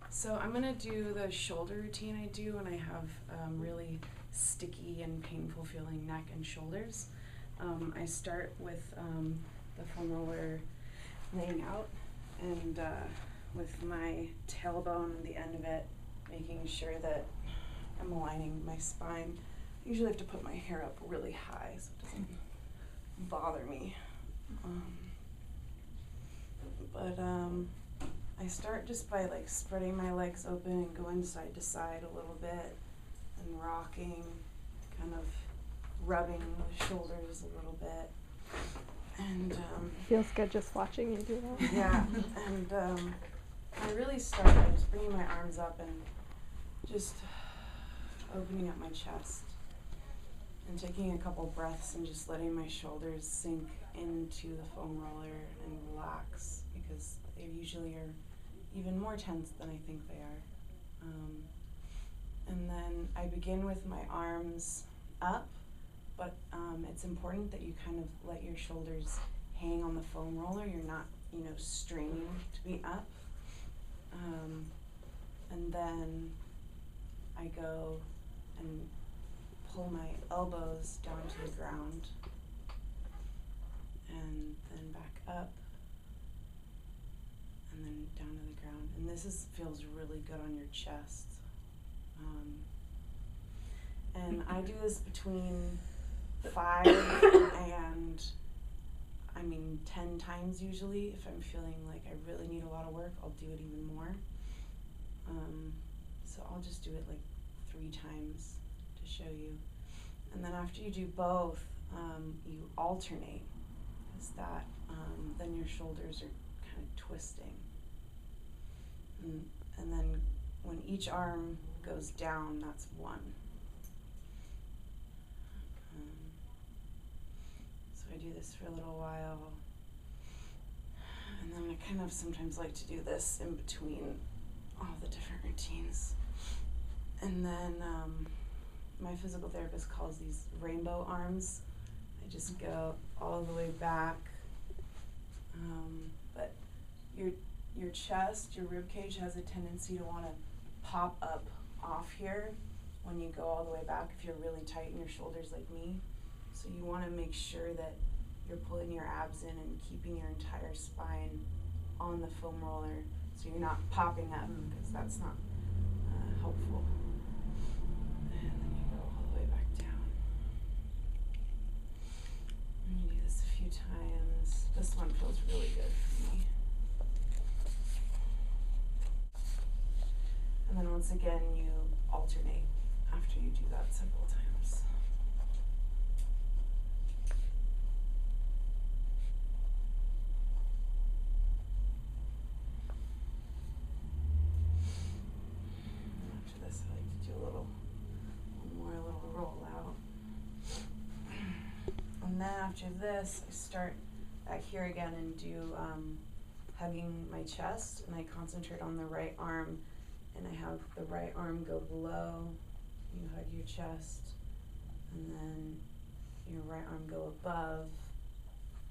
So I'm going to do the shoulder routine I do when I have really sticky and painful feeling neck and shoulders. I start with the foam roller laying out and with my tailbone, the end of it, making sure that I'm aligning my spine. I usually have to put my hair up really high so it doesn't bother me. But I start just by like spreading my legs open and going side to side a little bit and rocking, kind of rubbing the shoulders a little bit. And feels good just watching you do that. yeah, and I really start by just bringing my arms up and just opening up my chest and taking a couple breaths and just letting my shoulders sink into the foam roller and relax, because they usually are even more tense than I think they are. And then I begin with my arms up, but it's important that you kind of let your shoulders hang on the foam roller. You're not, straining to be up. And then I go and pull my elbows down to the ground and then back up and then down to the ground. And this feels really good on your chest. And I do this between 5 and 10 times usually. If I'm feeling like I really need a lot of work, I'll do it even more. So I'll just do it like 3 times to show you. And then after you do both, you alternate, because then your shoulders are kind of twisting. And then when each arm goes down, that's 1. So I do this for a little while. And then I kind of sometimes like to do this in between all the different routines. And then my physical therapist calls these rainbow arms. I just go all the way back. But your chest, your rib cage has a tendency to want to pop up off here when you go all the way back if you're really tight in your shoulders like me. So you want to make sure that you're pulling your abs in and keeping your entire spine on the foam roller so you're not popping up, because that's not helpful. And then you go all the way back down. And you do this a few times. This one feels really good for me. And then once again, you alternate after you do that several times. And after this, I like to do a little roll out. And then after this, I start back here again and do hugging my chest, and I concentrate on the right arm. And I have the right arm go below, you hug your chest, and then your right arm go above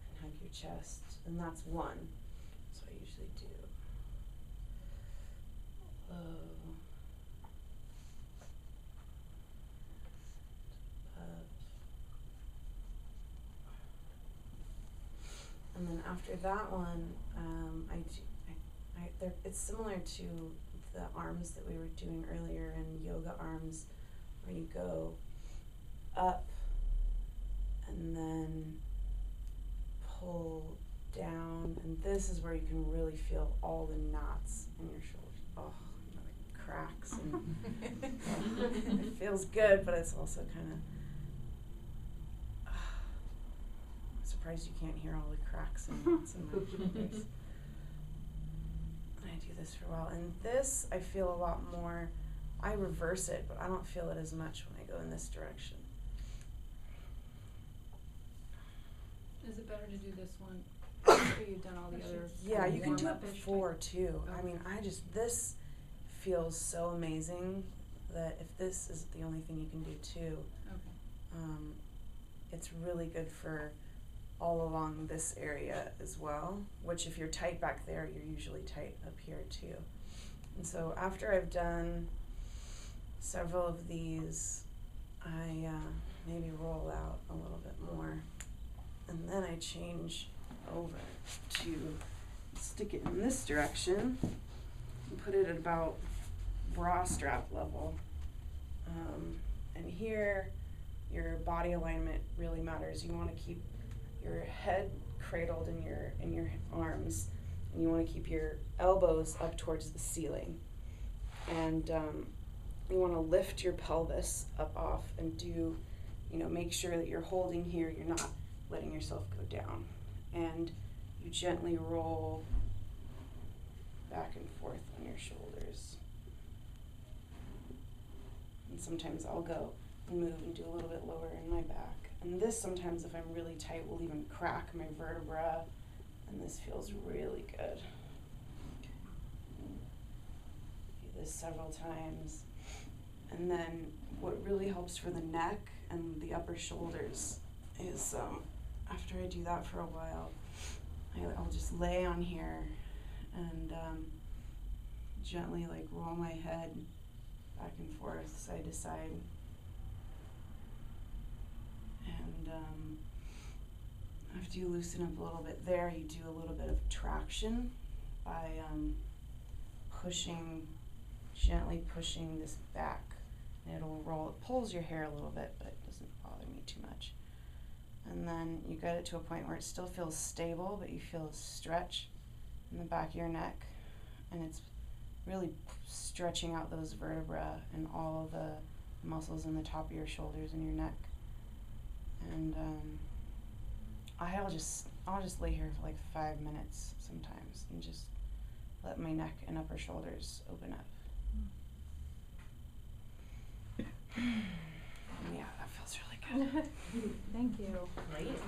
and hug your chest, and that's 1. So I usually do low, above, and then after that one, it's similar to the arms that we were doing earlier in yoga arms, where you go up and then pull down, and this is where you can really feel all the knots in your shoulders. Oh, the cracks, and it feels good, but it's also kind of I'm surprised you can't hear all the cracks and knots in my shoulders. I do this for a while, and this I feel a lot more. I reverse it, but I don't feel it as much when I go in this direction. Is it better to do this one after you've done all the other? Yeah, you can do it before type? too. Okay. This feels so amazing that if this is the only thing you can do too, it's really good for all along this area as well, which if you're tight back there, you're usually tight up here too. And so after I've done several of these, I maybe roll out a little bit more. And then I change over to stick it in this direction and put it at about bra strap level. And here, your body alignment really matters. You want to keep your head cradled in your arms, and you want to keep your elbows up towards the ceiling. And you want to lift your pelvis up off and do, make sure that you're holding here. You're not letting yourself go down. And you gently roll back and forth on your shoulders. And sometimes I'll go and move and do a little bit lower in my back. And this sometimes, if I'm really tight, will even crack my vertebra. And this feels really good. Do this several times. And then what really helps for the neck and the upper shoulders is after I do that for a while, I'll just lay on here and gently roll my head back and forth, side to side. And after you loosen up a little bit there, you do a little bit of traction by gently pushing this back. And it'll roll. It pulls your hair a little bit, but it doesn't bother me too much. And then you get it to a point where it still feels stable, but you feel a stretch in the back of your neck. And it's really stretching out those vertebrae and all of the muscles in the top of your shoulders and your neck. And I'll just lay here for 5 minutes sometimes and just let my neck and upper shoulders open up. Yeah, that feels really good. Thank you. Great.